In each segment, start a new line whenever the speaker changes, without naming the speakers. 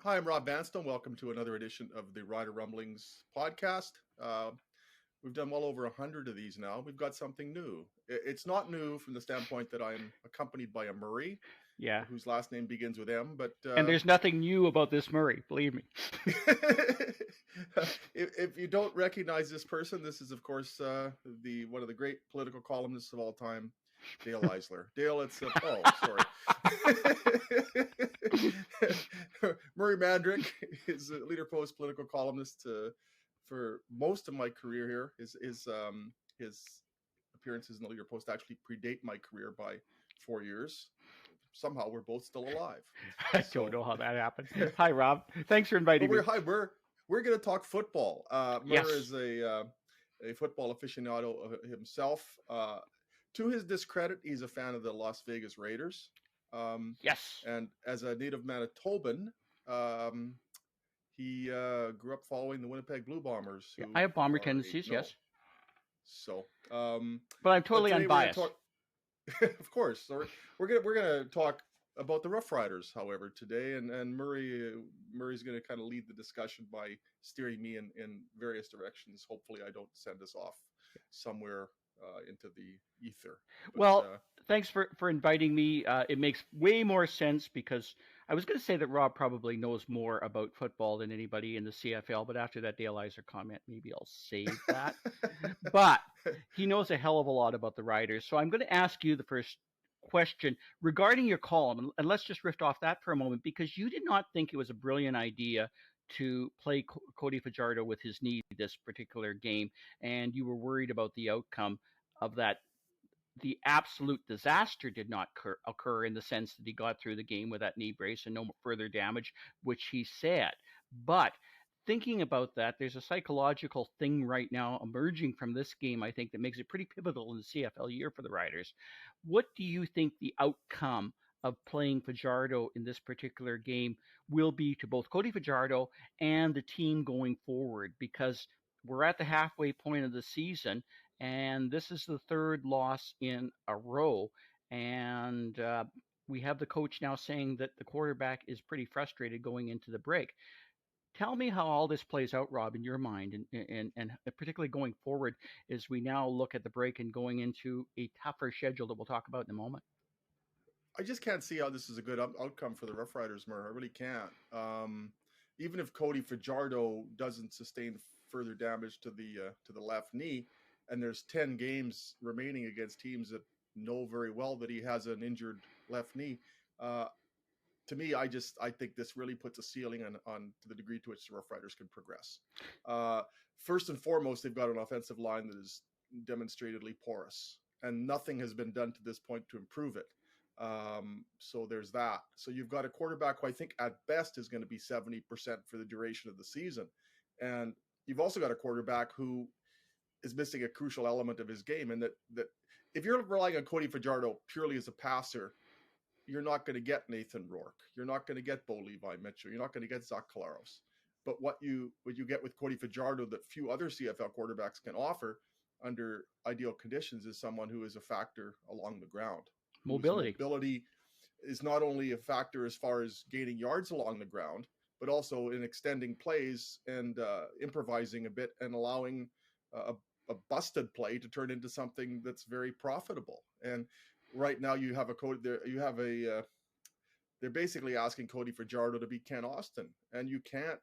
Hi, I'm Rob Vanstone. Welcome to another edition of the Rider Rumblings podcast. We've done well over 100 of these now. We've got something new. It's not new from the standpoint that I'm accompanied by a Murray, whose last name begins with M. But
and there's nothing new about this Murray, believe me.
If you don't recognize this person, this is, of course, one of the great political columnists of all time, Dale Eisler. Dale, it's sorry. Murray Mandryk is a Leader-Post political columnist for most of my career here. His appearances in the Leader-Post actually predate my career by 4 years. Somehow we're both still alive.
I don't know how that happened. Hi, Rob. Thanks for inviting me.
We're going to talk football.
Yes.
Murray is a football aficionado himself. To his discredit, he's a fan of the Las Vegas Raiders.
Yes.
And as a native Manitoban, he grew up following the Winnipeg Blue Bombers.
Who I have Bomber tendencies, yes.
So,
but I'm totally unbiased.
Of course. So we're gonna talk about the Roughriders, however, today, and Murray's going to kind of lead the discussion by steering me in various directions. Hopefully, I don't send us off somewhere into the ether.
But, thanks for inviting me. It makes way more sense because I was going to say that Rob probably knows more about football than anybody in the CFL, but after that Dale Eisler comment, maybe I'll save that. But he knows a hell of a lot about the Riders. So I'm going to ask you the first question regarding your column, and let's just riff off that for a moment, because you did not think it was a brilliant idea to play Cody Fajardo with his knee this particular game, and you were worried about the outcome of that. The absolute disaster did not occur in the sense that he got through the game with that knee brace and no further damage, which he said. But thinking about that, there's a psychological thing right now emerging from this game, I think, that makes it pretty pivotal in the CFL year for the Riders. What do you think the outcome of playing Fajardo in this particular game will be to both Cody Fajardo and the team going forward? Because we're at the halfway point of the season, and this is the third loss in a row. And we have the coach now saying that the quarterback is pretty frustrated going into the break. Tell me how all this plays out, Rob, in your mind, and particularly going forward as we now look at the break and going into a tougher schedule that we'll talk about in a moment.
I just can't see how this is a good outcome for the Roughriders, Murray. I really can't. Even if Cody Fajardo doesn't sustain further damage to the left knee, and there's 10 games remaining against teams that know very well that he has an injured left knee, to me, I think this really puts a ceiling on to the degree to which the Roughriders can progress. First and foremost, they've got an offensive line that is demonstratedly porous, and nothing has been done to this point to improve it. So there's that. So you've got a quarterback who I think at best is going to be 70% for the duration of the season. And you've also got a quarterback who is missing a crucial element of his game. And that if you're relying on Cody Fajardo purely as a passer, you're not going to get Nathan Rourke. You're not going to get Bo Levi Mitchell. You're not going to get Zach Collaros. But what you get with Cody Fajardo that few other CFL quarterbacks can offer under ideal conditions is someone who is a factor along the ground. Mobility is not only a factor as far as gaining yards along the ground, but also in extending plays and improvising a bit and allowing a busted play to turn into something that's very profitable. And right now you have they're basically asking Cody Fajardo to be Ken Austin, and you can't.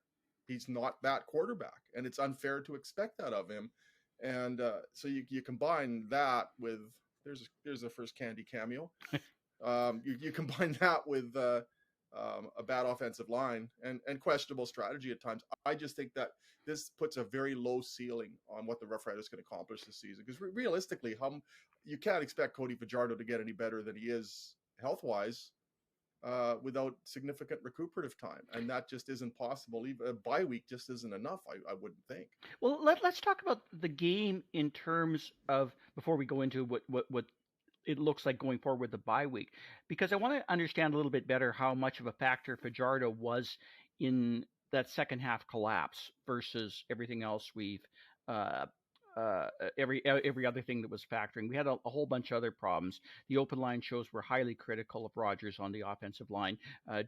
He's not that quarterback, and it's unfair to expect that of him. And so you combine that with there's a first Candy cameo. You combine that with a bad offensive line and questionable strategy at times. I just think that this puts a very low ceiling on what the Roughriders can accomplish this season. Because realistically, you can't expect Cody Fajardo to get any better than he is health-wise without significant recuperative time. And that just isn't possible. Even a bye week just isn't enough, I wouldn't think.
Well, let's talk about the game in terms of, before we go into what it looks like going forward with the bye week, because I want to understand a little bit better how much of a factor Fajardo was in that second half collapse versus everything else we've every other thing that was factoring. We had a whole bunch of other problems. The open line shows were highly critical of Rogers on the offensive line.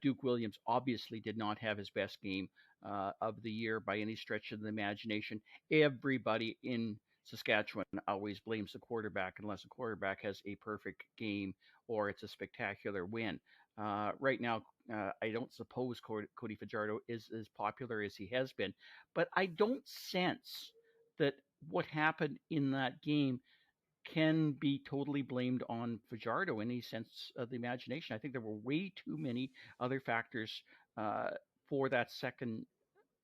Duke Williams obviously did not have his best game of the year by any stretch of the imagination. Everybody in Saskatchewan always blames the quarterback unless the quarterback has a perfect game or it's a spectacular win. Right now, I don't suppose Cody Fajardo is as popular as he has been, but I don't sense that what happened in that game can be totally blamed on Fajardo in any sense of the imagination. I think there were way too many other factors uh, for that second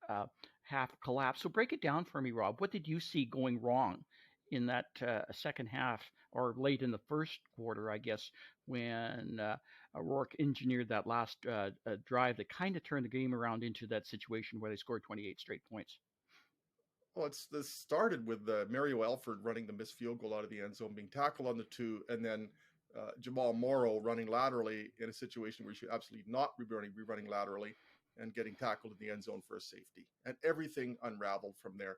uh, half collapse. So break it down for me, Rob. What did you see going wrong in that second half or late in the first quarter, I guess, when Rourke engineered that last drive that kind of turned the game around into that situation where they scored 28 straight points?
Well, this started with Mario Alford running the missed field goal out of the end zone, being tackled on the 2, and then Jamal Morrow running laterally in a situation where he should absolutely not be running laterally and getting tackled in the end zone for a safety. And everything unraveled from there.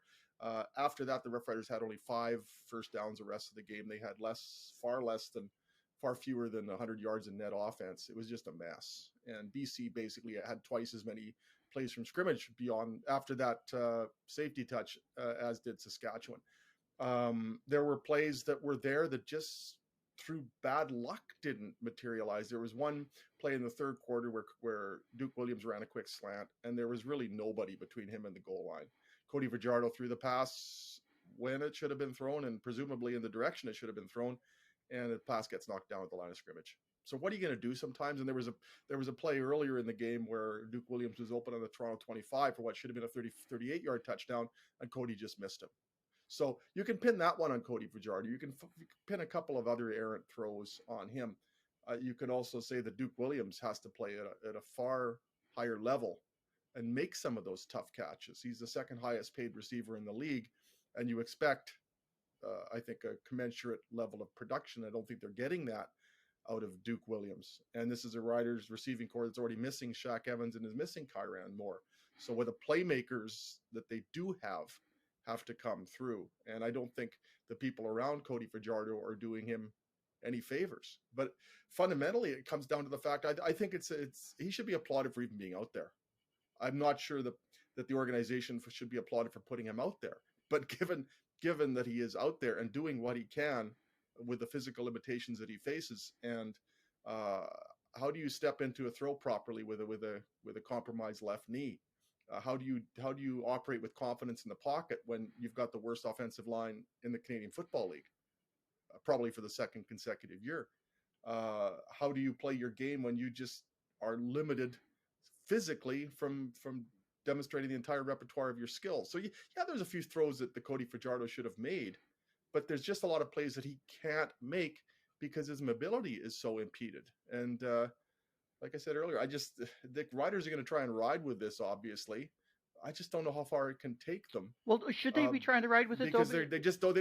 After that, the Rough Riders had only 5 first downs the rest of the game. They had far fewer than 100 yards in net offense. It was just a mess. And BC basically had twice as many plays from scrimmage beyond after that safety touch as did Saskatchewan. There were plays that were there that just through bad luck didn't materialize. There was one play in the third quarter where Duke Williams ran a quick slant, and there was really nobody between him and the goal line. Cody Fajardo threw the pass when it should have been thrown and presumably in the direction it should have been thrown, and the pass gets knocked down at the line of scrimmage. So what are you going to do sometimes? And there was a play earlier in the game where Duke Williams was open on the Toronto 25 for what should have been a 38-yard touchdown, and Cody just missed him. So you can pin that one on Cody Fajardo. You can pin a couple of other errant throws on him. You could also say that Duke Williams has to play at a far higher level and make some of those tough catches. He's the second highest paid receiver in the league, and you expect, I think, a commensurate level of production. I don't think they're getting that out of Duke Williams. And this is a Riders receiving corps that's already missing Shaq Evans and is missing Kyran Moore. So with the playmakers that they do have to come through. And I don't think the people around Cody Fajardo are doing him any favors. But fundamentally, it comes down to the fact I think it's he should be applauded for even being out there. I'm not sure that the organization should be applauded for putting him out there. But given that he is out there and doing what he can with the physical limitations that he faces, and how do you step into a throw properly with a compromised left knee? How do you operate with confidence in the pocket when you've got the worst offensive line in the Canadian Football League, probably for the second consecutive year? How do you play your game when you just are limited physically from demonstrating the entire repertoire of your skills? So there's a few throws that the Cody Fajardo should have made, but there's just a lot of plays that he can't make because his mobility is so impeded. And like I said earlier, the Riders are going to try and ride with this, obviously. I just don't know how far it can take them.
Well, should they be trying to ride with it?
Because they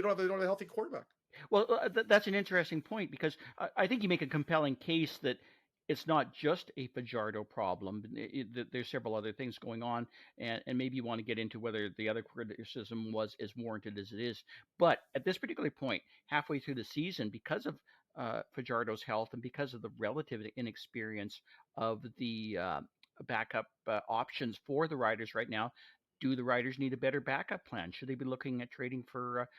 don't have a healthy quarterback.
Well, that's an interesting point, because I think you make a compelling case that it's not just a Fajardo problem. There's several other things going on, and maybe you want to get into whether the other criticism was as warranted as it is. But at this particular point, halfway through the season, because of Fajardo's health and because of the relative inexperience of the backup options for the Riders right now, do the Riders need a better backup plan? Should they be looking at trading for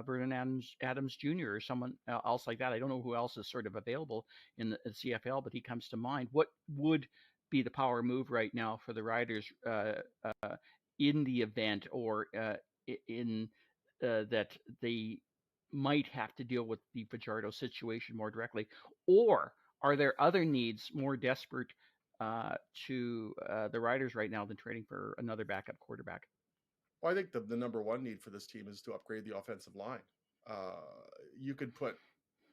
Vernon Adams Jr. or someone else like that? I don't know who else is sort of available in the CFL, but he comes to mind. What would be the power move right now for the Riders in the event, or in that they might have to deal with the Fajardo situation more directly? Or are there other needs more desperate to the Riders right now than trading for another backup quarterback?
Well, I think the number one need for this team is to upgrade the offensive line. You could put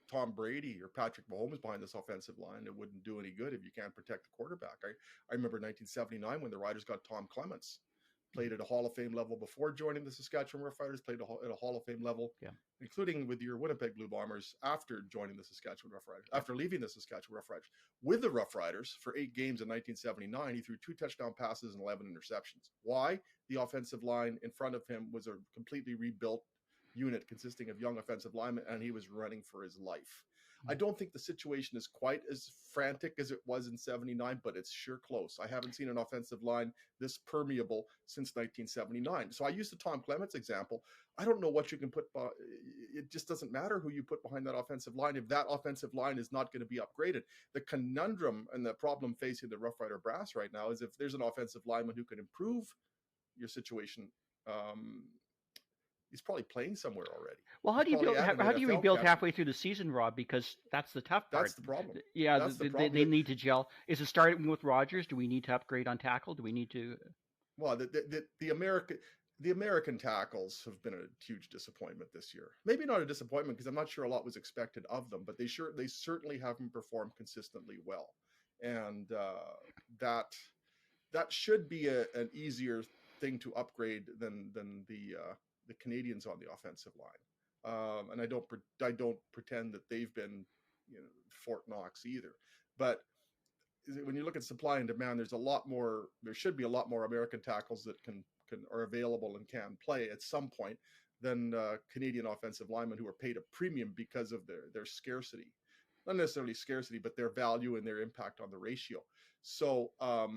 Tom Brady or Patrick Mahomes behind this offensive line. It wouldn't do any good if you can't protect the quarterback. I remember 1979 when the Riders got Tom Clements. Played at a Hall of Fame level before joining the Saskatchewan Roughriders, played at a Hall of Fame level, including with your Winnipeg Blue Bombers after joining the Saskatchewan Roughriders, after leaving the Saskatchewan Roughriders. With the Roughriders for 8 games in 1979, he threw 2 touchdown passes and 11 interceptions. Why? The offensive line in front of him was a completely rebuilt unit consisting of young offensive linemen, and he was running for his life. I don't think the situation is quite as frantic as it was in 79, but it's sure close. I haven't seen an offensive line this permeable since 1979. So I use the Tom Clements example. I don't know what you can put. It just doesn't matter who you put behind that offensive line if that offensive line is not going to be upgraded. The conundrum and the problem facing the Rough Rider brass right now is if there's an offensive lineman who can improve your situation, um, he's probably playing somewhere already.
Well,
He's probably at an
how do you
NFL
rebuild
camp.
halfway through the season, Rob? Because that's the tough part.
That's the problem.
Yeah,
That's the
they
problem.
need to gel. Is it starting with Rogers? Do we need to upgrade on tackle? Do we need to?
Well, the American tackles have been a huge disappointment this year. Maybe not a disappointment because I'm not sure a lot was expected of them, but they certainly haven't performed consistently well, and that should be an easier thing to upgrade than the Canadians on the offensive line. And I don't pretend that they've been, Fort Knox either, but when you look at supply and demand, there should be a lot more American tackles that are available and can play at some point than Canadian offensive linemen who are paid a premium because of their scarcity. Not necessarily scarcity, but their value and their impact on the ratio. So, I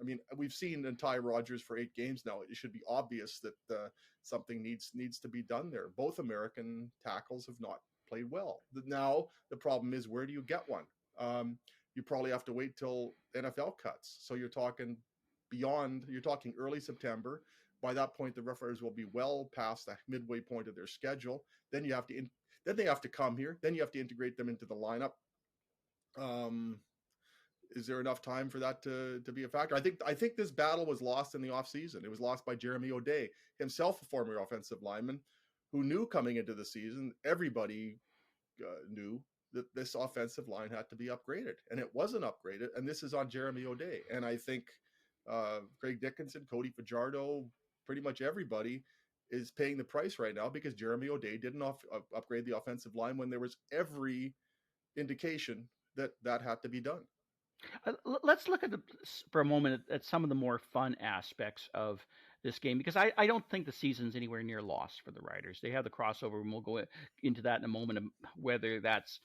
mean, we've seen Ty Rogers for 8 games now. It should be obvious that something needs to be done there. Both American tackles have not played well. Now, the problem is, where do you get one? You probably have to wait till NFL cuts. So you're talking early September. By that point, the Rough Riders will be well past the midway point of their schedule. Then they have to come here. Then you have to integrate them into the lineup. Is there enough time for that to be a factor? I think this battle was lost in the offseason. It was lost by Jeremy O'Day, himself a former offensive lineman, who knew coming into the season, everybody knew that this offensive line had to be upgraded, and it wasn't upgraded. And this is on Jeremy O'Day. And I think Craig Dickinson, Cody Fajardo, pretty much everybody is paying the price right now because Jeremy O'Day didn't upgrade the offensive line when there was every indication that had to be done.
Let's look for a moment at some of the more fun aspects of this game, because I don't think the season's anywhere near lost for the Riders. They have the crossover, and we'll go into that in a moment, of whether that's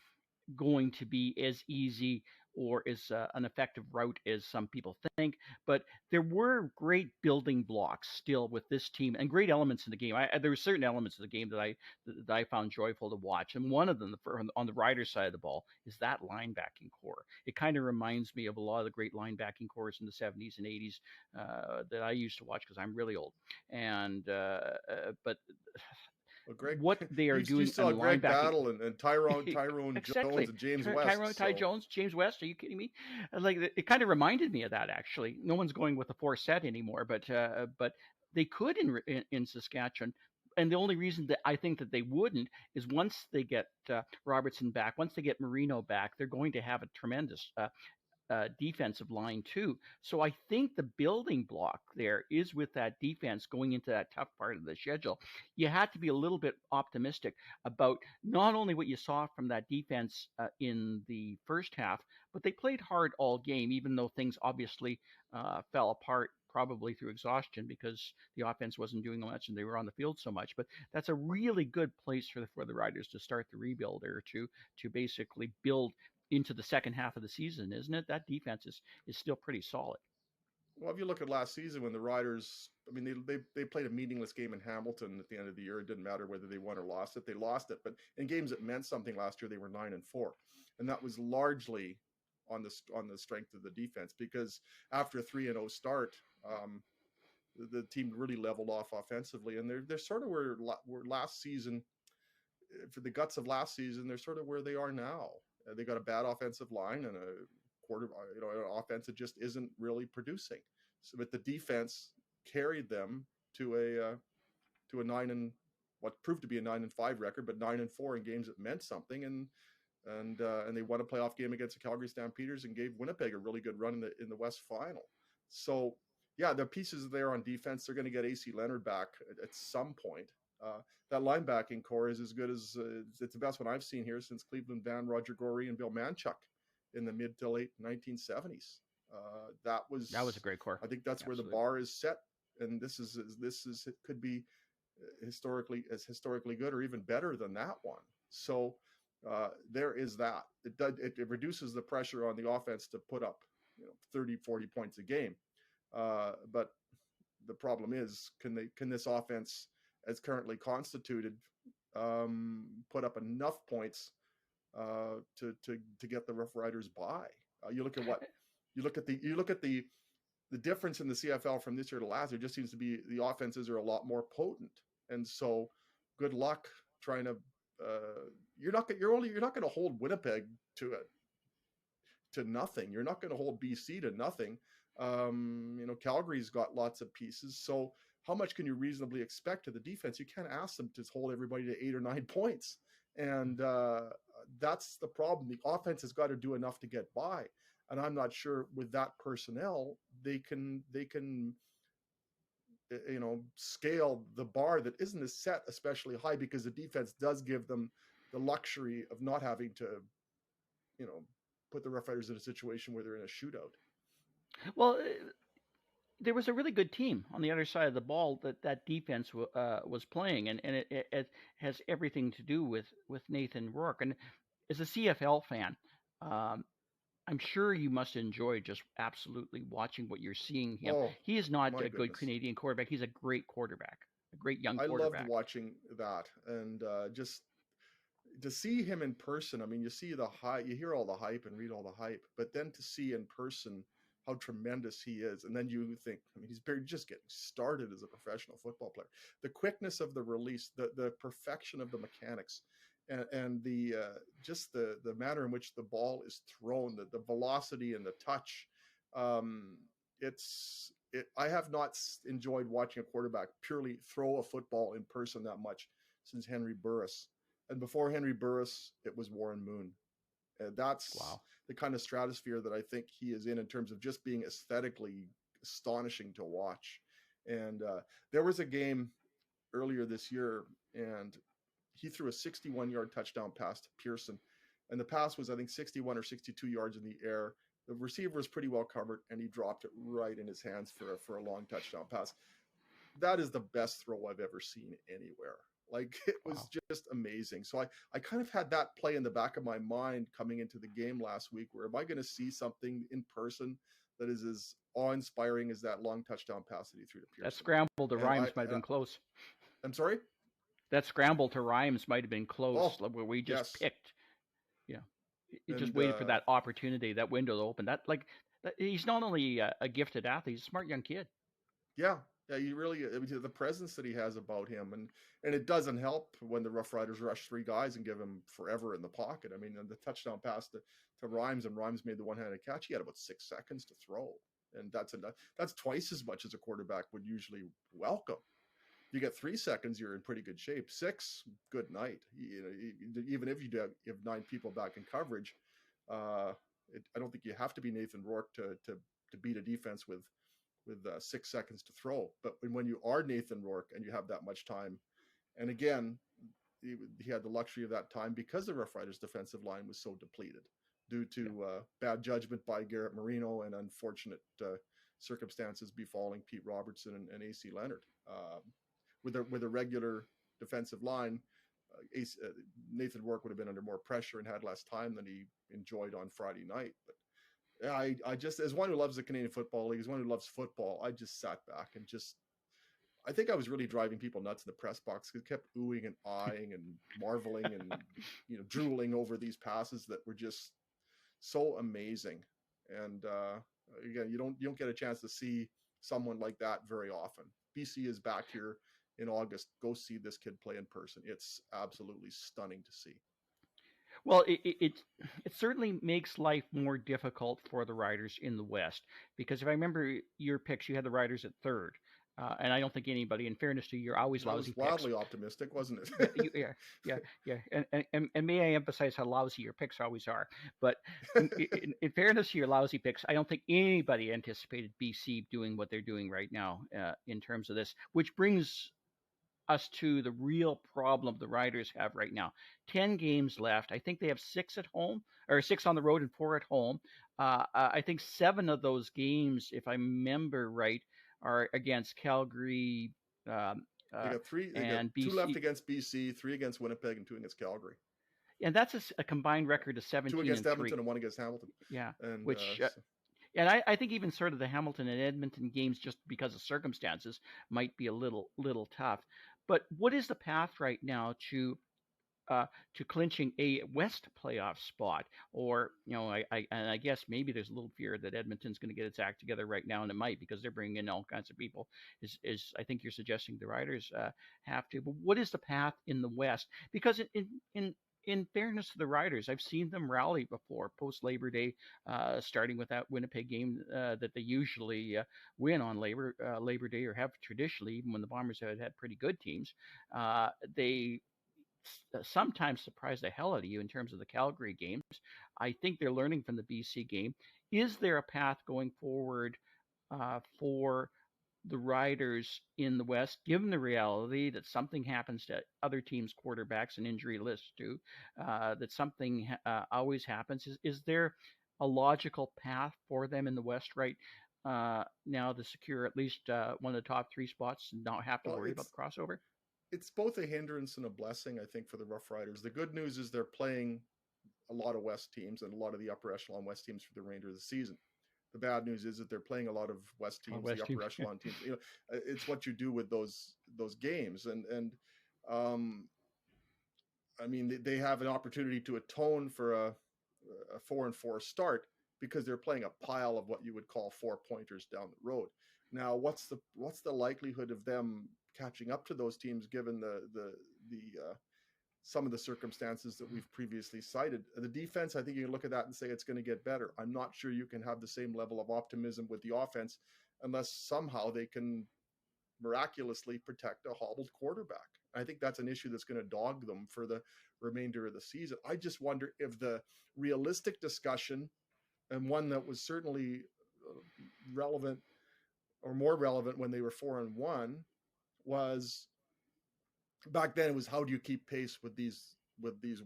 going to be as easy or as an effective route as some people think. But there were great building blocks still with this team and great elements in the game. There were certain elements of the game that I found joyful to watch. And one of them, on the Riders side of the ball, is that linebacking core. It kind of reminds me of a lot of the great linebacking cores in the 70s and 80s that I used to watch because I'm really old. And but
Well, Greg,
what they are doing,
you saw Greg Battle and Tyrone
exactly.
Jones and James West.
Ty Jones, James West. Are you kidding me? Like, it kind of reminded me of that, actually. No one's going with the 4 set anymore, but they could in Saskatchewan. And the only reason that I think that they wouldn't is once they get Robertson back, once they get Marino back, they're going to have a tremendous defensive line too. So I think the building block there is with that defense going into that tough part of the schedule. You had to be a little bit optimistic about not only what you saw from that defense in the first half, but they played hard all game, even though things obviously fell apart probably through exhaustion because the offense wasn't doing much and they were on the field so much. But that's a really good place for the Riders to start the rebuild, or to basically build into the second half of the season, isn't it? That defense is still pretty solid.
Well, if you look at last season when the Riders, I mean, they played a meaningless game in Hamilton at the end of the year. It didn't matter whether they won or lost it. They lost it, but in games that meant something last year, they were 9-4, and that was largely on the strength of the defense. Because after a 3-0 start, the team really leveled off offensively, and they're sort of where last season, for the guts of last season, they're sort of where they are now. They got a bad offensive line and an offense that just isn't really producing. So, but the defense carried them to a what proved to be a 9-5 record, but 9-4 in games that meant something, and they won a playoff game against the Calgary Stampeders and gave Winnipeg a really good run in the West Final. So yeah, the pieces there on defense. They're going to get AC Leonard back at some point. That linebacking core is as good as it's the best one I've seen here since Cleveland Van, Roger Gorey, and Bill Manchuk in the mid to late 1970s. That was
a great core.
I think that's Absolutely. Where the bar is set, and this is it could be historically good or even better than that one. So there is that. It reduces the pressure on the offense to put up 30, 40 points a game. But the problem is, can this offense, as currently constituted, put up enough points to get the Rough Riders by? You look at the difference in the CFL from this year to last year. Just seems to be the offenses are a lot more potent, and so good luck trying to. You're not going to hold Winnipeg to nothing. You're not going to hold BC to nothing. Calgary's got lots of pieces. So how much can you reasonably expect to the defense? You can't ask them to hold everybody to 8 or 9 points. And that's the problem. The offense has got to do enough to get by. And I'm not sure with that personnel, they can scale the bar that isn't as set especially high, because the defense does give them the luxury of not having to, put the Rough Riders in a situation where they're in a shootout.
Well, there was a really good team on the other side of the ball that defense was playing, and it has everything to do with Nathan Rourke. And as a CFL fan, I'm sure you must enjoy just absolutely watching what you're seeing him. He is not a good Canadian quarterback. He's a great quarterback, a great young quarterback.
I loved watching that, and just to see him in person. I mean, you hear all the hype and read all the hype, but then to see in person how tremendous he is, and then you think, he's just getting started as a professional football player. The quickness of the release, the perfection of the mechanics, and the just the manner in which the ball is thrown, the velocity and the touch. I have not enjoyed watching a quarterback purely throw a football in person that much since Henry Burris. And before Henry Burris, it was Warren Moon. And that's the kind of stratosphere that I think he is in terms of just being aesthetically astonishing to watch. And there was a game earlier this year, and he threw a 61-yard touchdown pass to Pearson. And the pass was, I think, 61 or 62 yards in the air. The receiver was pretty well covered, and he dropped it right in his hands for a long touchdown pass. That is the best throw I've ever seen anywhere. Like, it was just amazing. So I kind of had that play in the back of my mind coming into the game last week, where am I going to see something in person that is as awe-inspiring as that long touchdown pass that he threw to Pearson?
That scramble to Rhymes might have been close.
I'm sorry?
That scramble to Rhymes might have been close, where we just picked. Yeah. He just waited for that opportunity, that window to open. He's not only a gifted athlete, he's a smart young kid.
Yeah. Yeah, the presence that he has about him, and it doesn't help when the Rough Riders rush 3 guys and give him forever in the pocket. I mean, the touchdown pass to Rhymes, and Rhymes made the one-handed catch. He had about 6 seconds to throw, and that's twice as much as a quarterback would usually welcome. You get 3 seconds, you're in pretty good shape. 6, good night. Even if you have 9 people back in coverage, I don't think you have to be Nathan Rourke to beat a defense with 6 seconds to throw. But when you are Nathan Rourke and you have that much time, and again, he had the luxury of that time because the Rough Riders defensive line was so depleted due to bad judgment by Garrett Marino and unfortunate circumstances befalling Pete Robertson and AC Leonard. With a regular defensive line, Nathan Rourke would have been under more pressure and had less time than he enjoyed on Friday night. But yeah, I just, as one who loves the Canadian Football League, as one who loves football, I just sat back and I think I was really driving people nuts in the press box, because kept oohing and eyeing and marveling and drooling over these passes that were just so amazing. And again, you don't get a chance to see someone like that very often. BC is back here in August. Go see this kid play in person. It's absolutely stunning to see.
Well, it certainly makes life more difficult for the Riders in the West, because if I remember your picks, you had the Riders at 3rd. And I don't think anybody, in fairness to you, you're always lousy picks.
Wildly optimistic, wasn't it?
Yeah. And may I emphasize how lousy your picks always are. But in fairness to your lousy picks, I don't think anybody anticipated BC doing what they're doing right now in terms of this, which brings us to the real problem the Riders have right now. 10 games left. I think they have 6 at home, or 6 on the road and 4 at home. I think 7 of those games, if I remember right, are against Calgary,
They got three. They got
and
two left
BC,
against BC, 3 against Winnipeg, and 2 against Calgary.
and that's a combined record of
2
17
against
and 3.
Edmonton and 1 against Hamilton.
Yeah,
And
which and I think even sort of the Hamilton and Edmonton games, just because of circumstances, might be a little tough. But what is the path right now to clinching a West playoff spot? Or, I guess maybe there's a little fear that Edmonton's going to get its act together right now, and it might, because they're bringing in all kinds of people. Is I think you're suggesting the Riders have to. But what is the path in the West? Because in fairness to the Riders, I've seen them rally before post Labor Day, starting with that Winnipeg game that they usually win on Labor Day, or have traditionally, even when the Bombers have had pretty good teams. They sometimes surprise the hell out of you in terms of the Calgary games. I think they're learning from the BC game. Is there a path going forward for the Riders in the West, given the reality that something happens to other teams' quarterbacks and injury lists too, that something always happens? Is there a logical path for them in the West right now to secure at least one of the top 3 spots and not have to worry about the crossover?
It's both a hindrance and a blessing, I think, for the Rough Riders. The good news is they're playing a lot of West teams and a lot of the upper echelon West teams for the remainder of the season. The bad news is that they're playing a lot of West teams, the upper echelon teams. It's what you do with those games, and I mean, they have an opportunity to atone for a 4-4 start, because they're playing a pile of what you would call 4-pointers down the road. Now, what's the likelihood of them catching up to those teams, given the some of the circumstances that we've previously cited? The defense, I think you can look at that and say it's going to get better. I'm not sure you can have the same level of optimism with the offense unless somehow they can miraculously protect a hobbled quarterback. I think that's an issue that's going to dog them for the remainder of the season. I just wonder if the realistic discussion, and one that was certainly relevant, or more relevant when they were 4-1, was back then, it was, how do you keep pace with these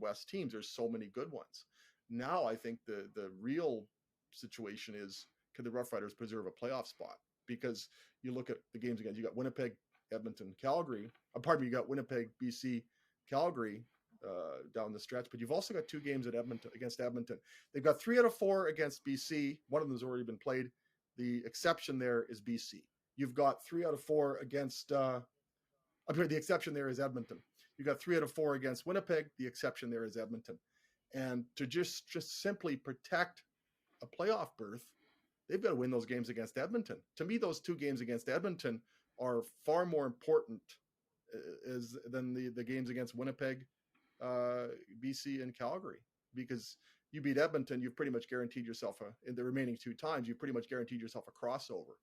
West teams? There's so many good ones. Now I think the real situation is, can the Rough Riders preserve a playoff spot? Because you look at the games again, you got Winnipeg, Edmonton, Calgary. Pardon me, you got Winnipeg, BC, Calgary down the stretch, but you've also got 2 games against Edmonton. They've got 3 out of 4 against BC. One of them has already been played. The exception there is BC. You've got 3 out of 4 against. The exception there is Edmonton. You got 3 out of 4 against Winnipeg. The exception there is Edmonton. And to just simply protect a playoff berth, they've got to win those games against Edmonton. To me, those 2 games against Edmonton are far more important than the games against Winnipeg, BC, and Calgary. Because you beat Edmonton, you've pretty much guaranteed yourself in the remaining 2 times, you've pretty much guaranteed yourself a crossover.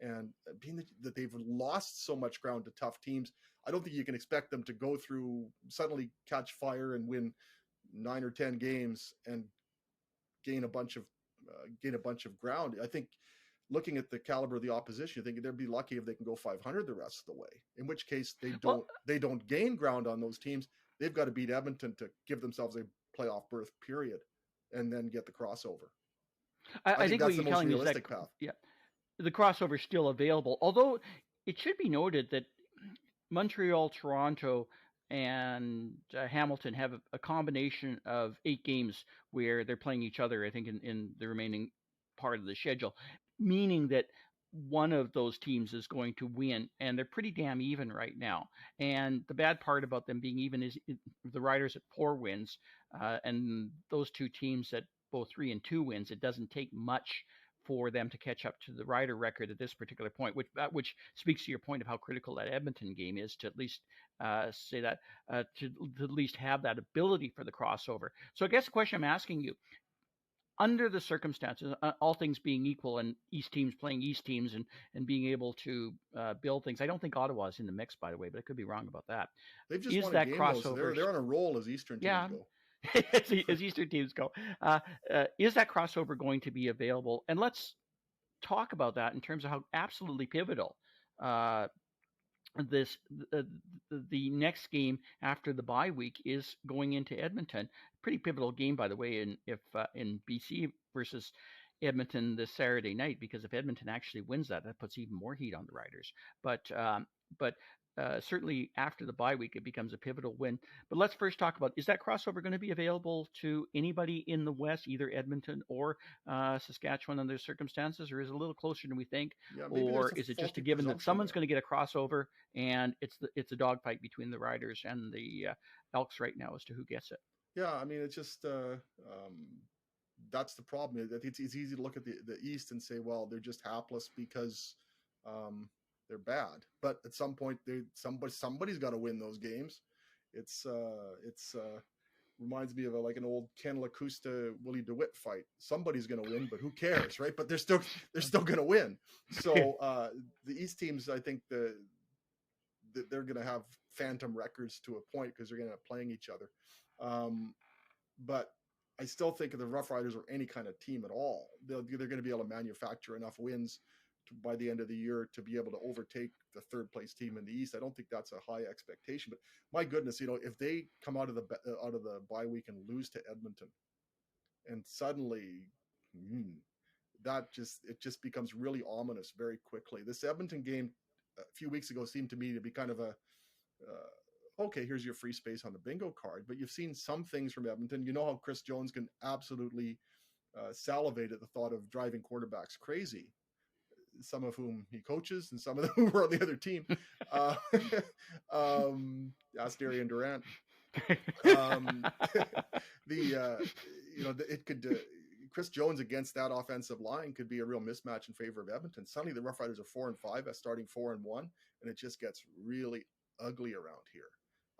And being that they've lost so much ground to tough teams, I don't think you can expect them to go through, suddenly catch fire and win 9 or 10 games and gain a bunch of ground. I think, looking at the caliber of the opposition, I think they'd be lucky if they can go 500 the rest of the way. In which case, they don't gain ground on those teams. They've got to beat Edmonton to give themselves a playoff berth, period, and then get the crossover.
I think that's what you're telling me is that path. Yeah, the crossover is still available. Although it should be noted that Montreal, Toronto, and Hamilton have a combination of 8 games where they're playing each other, I think, in the remaining part of the schedule, meaning that one of those teams is going to win, and they're pretty damn even right now. And the bad part about them being even is the Riders at 4 wins, and those 2 teams at both 3 and 2 wins. It doesn't take much for them to catch up to the Rider record at this particular point, which speaks to your point of how critical that Edmonton game is, to at least say that, to at least have that ability for the crossover. So I guess the question I'm asking you, under the circumstances, all things being equal, and East teams playing East teams and being able to build things, I don't think Ottawa's in the mix, by the way, but I could be wrong about that.
They've just won a game, crossover. They're on a roll as Eastern teams go.
As Eastern teams go. Is that crossover going to be available? And let's talk about that in terms of how absolutely pivotal the next game after the bye week is going into Edmonton. Pretty pivotal game, by the way, in BC versus Edmonton this Saturday night, because if Edmonton actually wins that puts even more heat on the Riders. But certainly after the bye week, it becomes a pivotal win. But let's first talk about, is that crossover going to be available to anybody in the West, either Edmonton or Saskatchewan under circumstances, or is it a little closer than we think?
Yeah, maybe there's
Or
a
is it just a
faulty
given that
presumption
someone's
there.
going to get a crossover and it's a dogfight between the Riders and the Elks right now as to who gets it?
Yeah, I mean, it's just that's the problem. It's easy to look at the East and say, well, they're just hapless because um, they're bad. But at some point, somebody's got to win those games. It's reminds me of like an old Ken LaCusta Willie DeWitt fight. Somebody's going to win, but who cares, right? But they're still going to win. So the East teams, I think they're going to have phantom records to a point because they're going to end up playing each other. But I still think if the Rough Riders or any kind of team at all, they're going to be able to manufacture enough wins by the end of the year to be able to overtake the third place team in the East. I don't think that's a high expectation, but my goodness, if they come out of the bye week and lose to Edmonton, and suddenly it just becomes really ominous very quickly. This Edmonton game a few weeks ago seemed to me to be kind of a okay, here's your free space on the bingo card. But you've seen some things from Edmonton. You know how Chris Jones can absolutely salivate at the thought of driving quarterbacks crazy, some of whom he coaches and some of them who are on the other team. Ask Darian Durant. It could Chris Jones against that offensive line could be a real mismatch in favor of Edmonton. Suddenly the Rough Riders are 4-5 at starting 4-1, and it just gets really ugly around here.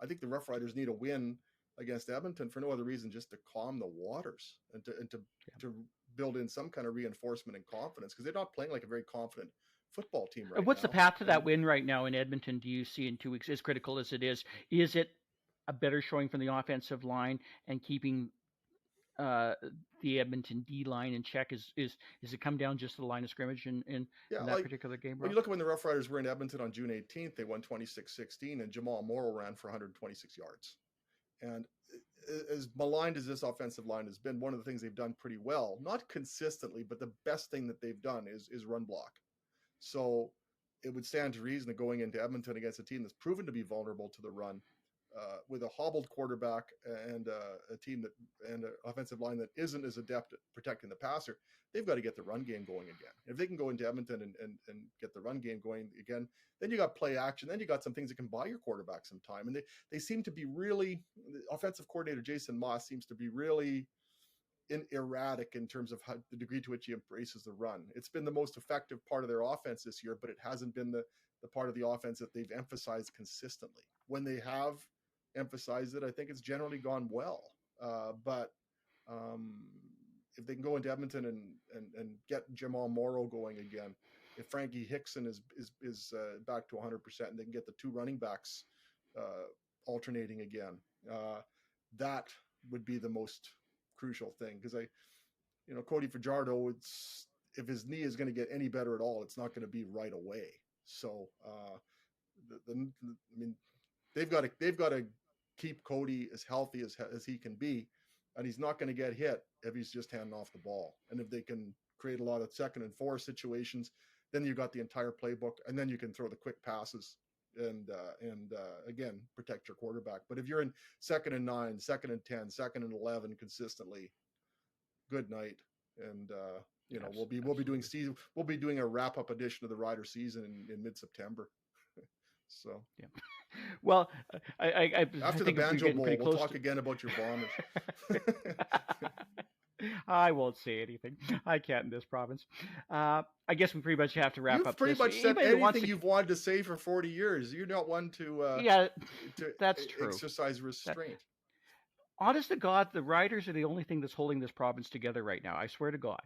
I think the Rough Riders need a win against Edmonton for no other reason just to calm the waters and to build in some kind of reinforcement and confidence, because they're not playing like a very confident football team right now.
What's the path to that win right now in Edmonton, do you see in 2 weeks, as critical as it is? Is it a better showing from the offensive line and keeping the Edmonton D line in check? Is it come down just to the line of scrimmage in that particular game?
When you look at when the Rough Riders were in Edmonton on June 18th, they won 26-16, and Jamal Morrow ran for 126 yards. And as maligned as this offensive line has been, one of the things they've done pretty well, not consistently, but the best thing that they've done is run block. So it would stand to reason that going into Edmonton against a team that's proven to be vulnerable to the run, with a hobbled quarterback and a team and an offensive line that isn't as adept at protecting the passer, they've got to get the run game going again. If they can go into Edmonton and get the run game going again, then you got play action. Then you got some things that can buy your quarterback some time. And they seem to be really, the offensive coordinator Jason Moss seems to be really erratic in terms of the degree to which he embraces the run. It's been the most effective part of their offense this year, but it hasn't been the part of the offense that they've emphasized consistently. When they have emphasized it, I think it's generally gone well. But if they can go into Edmonton and get Jamal Morrow going again, if Frankie Hickson is back to 100% and they can get the two running backs alternating again, that would be the most crucial thing. Because Cody Fajardo, if his knee is going to get any better at all, it's not going to be right away. So they've got to keep Cody as healthy as he can be, and he's not going to get hit if he's just handing off the ball. And if they can create a lot of 2nd and 4 situations, then you've got the entire playbook, and then you can throw the quick passes and again protect your quarterback. But if you're in 2nd and 9, 2nd and 10, 2nd and 11 consistently, good night. And we'll be doing a wrap up edition of the Rider season in mid-September. So
yeah. Well, I
after the Banjo Bowl, we'll talk again about your Bombers.
I won't say anything. I can't in this province. I guess we pretty much have to wrap
You've
up.
Pretty much said anything you've wanted to say for 40 years. You're not one to
that's true.
Exercise restraint.
Honest to God, the Riders are the only thing that's holding this province together right now. I swear to God.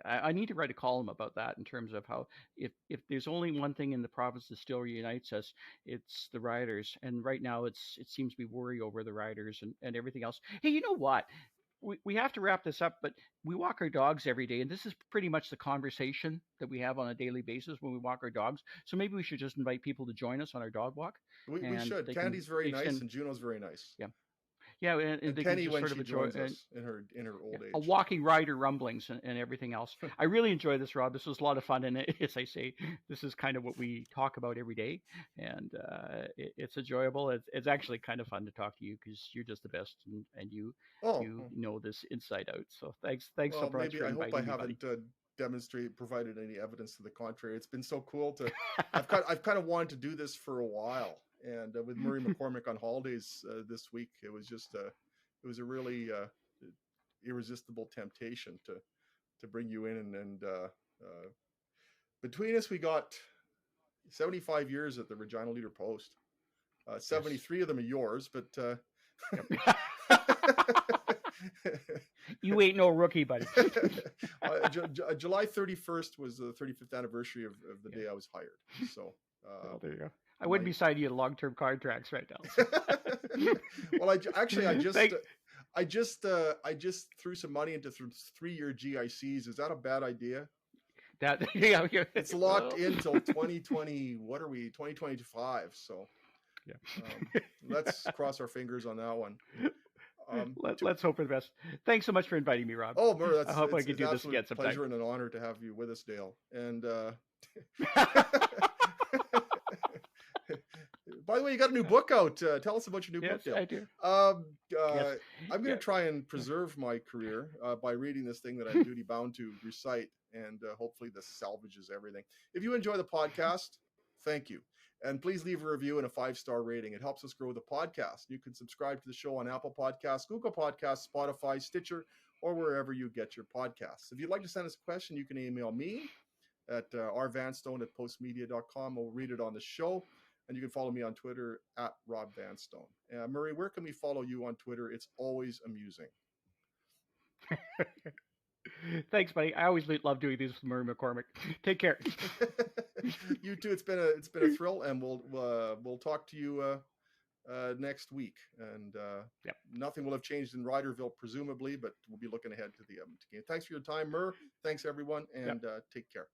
I need to write a column about that in terms of how if there's only one thing in the province that still reunites us, it's the Riders. And right now it seems to be worry over the Riders and everything else. Hey, you know what? We have to wrap this up, but we walk our dogs every day, and this is pretty much the conversation that we have on a daily basis when we walk our dogs. So maybe we should just invite people to join us on our dog walk.
We should. Candy's very nice, and Juno's very nice.
Yeah. Yeah, and
And
they can
Penny
just
when
sort of
she
enjoy
joins us in her old
a
age.
walking rider rumblings and everything else. I really enjoy this, Rob. This was a lot of fun, and as I say, this is kind of what we talk about every day, and it's enjoyable. It's actually kind of fun to talk to you because you're just the best, and
Oh,
you
oh,
know this inside out. So thanks so
well,
much
maybe
for
I hope I
inviting me, buddy.
haven't provided any evidence to the contrary. It's been so cool to. I've kind of wanted to do this for a while, and with Murray McCormick on holidays this week, it was a really irresistible temptation to bring you in and between us we got 75 years at the Regina Leader-Post.
Yes.
73 of them are yours, but
Yep. You ain't no rookie, buddy.
July 31st was the 35th anniversary of the
Yeah.
day I was hired. So
Well, there you go. I wouldn't
my
be signing you to long-term contracts right now. So.
well, I
Thank,
I just threw some money into 3-year GICs. Is that a bad idea?
that yeah,
It's locked in till 2020. What are we? 2025. So
yeah.
let's cross our fingers on that one.
Let's hope for the best. Thanks so much for inviting me, Rob.
Oh, Murr,
I hope I
it's
can
an
do this
absolute
again sometime.
pleasure and an honor to have you with us, Dale. And by the way, you got a new book out. Tell us about your new book,
Yes,
Dale.
I do.
Yes. I'm going
Yeah.
to try and preserve my career by reading this thing that I'm duty bound to recite, and hopefully this salvages everything. If you enjoy the podcast, thank you. And please leave a review and a 5-star rating. It helps us grow the podcast. You can subscribe to the show on Apple Podcasts, Google Podcasts, Spotify, Stitcher, or wherever you get your podcasts. If you'd like to send us a question, you can email me at rvanstone@postmedia.com. We'll read it on the show. And you can follow me on Twitter at Rob Vanstone. Murray, where can we follow you on Twitter? It's always amusing.
Thanks, buddy. I always love doing these with Murray McCormick. Take care.
You too. It's been a thrill, and we'll talk to you next week. And
Yep.
nothing will have changed in Riderville, presumably, but we'll be looking ahead to the Edmonton game. Thanks for your time, Murr. Thanks everyone, and take care.